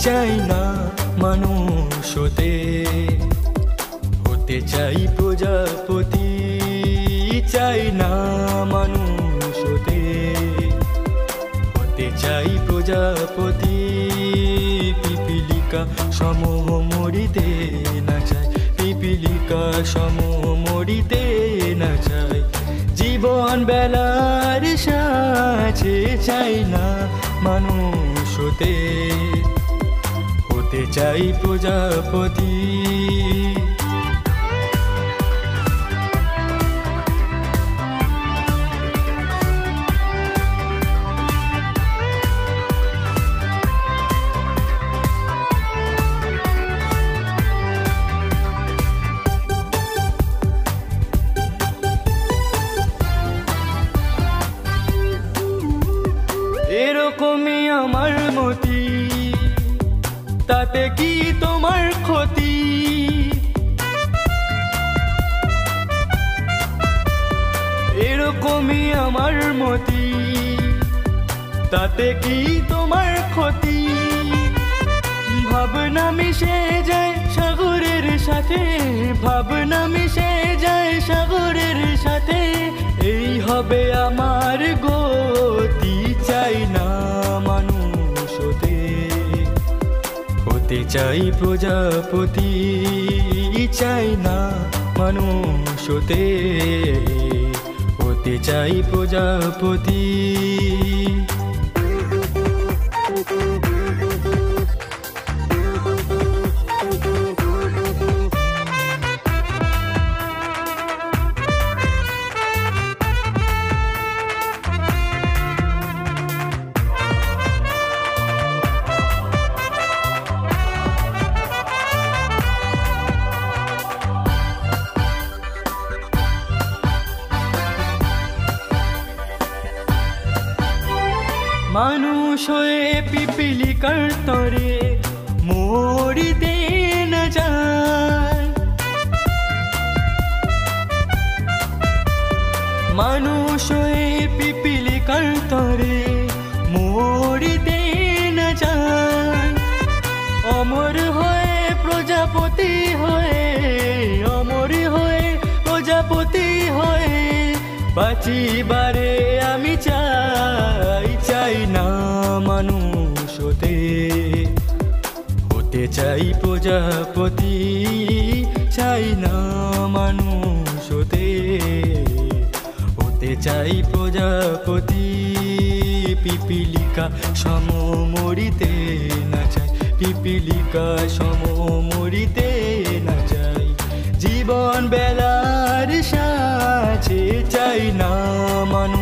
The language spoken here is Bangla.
চাই না মানুষ হতে চাই প্রজাপতি, চাই না মানুষ হতে চাই প্রজাপতি। পিপিলিকা সমূহ মরিতে না চাই, পিপিলিকা সমূহ মরিতে না চাই। জীবন বেলার সাথে চাই না মানুষ হতে চাই প্রজাপতি। এরকমই আমার মতি, তাতে কি তোমার ক্ষতি? এরকমই আমার মতি, তাতে কি তোমার ক্ষতি? ভাবনা মিশে যায় সাগরের সাথে, ভাবনা মিশে যায় সাগরের সাথে, এই হবে আমার গতি। চাই না মানুষ হতে চাই প্রজাপতি, চাই না মানুষ হতে চাই প্রজাপতি। মানুষ হয়ে পিপিলিকার তরে মরিতে না যায়, মানুষ হয়ে পিপিলিকার তরে মরিতে না যায়। অমর হয়ে প্রজাপতি হয়ে, অমর হয়ে প্রজাপতি হয়ে বাঁচিবারে আমি চাই। চাই না মানুষ হতে চাই প্রজাপতি, চাই না মানুষ হতে চাই প্রজাপতি। পিপিলিকা সম মরিতে না চাই, পিপিলিকা সম মরিতে না চাই। জীবন বেলার সাথে চাই না মানুষ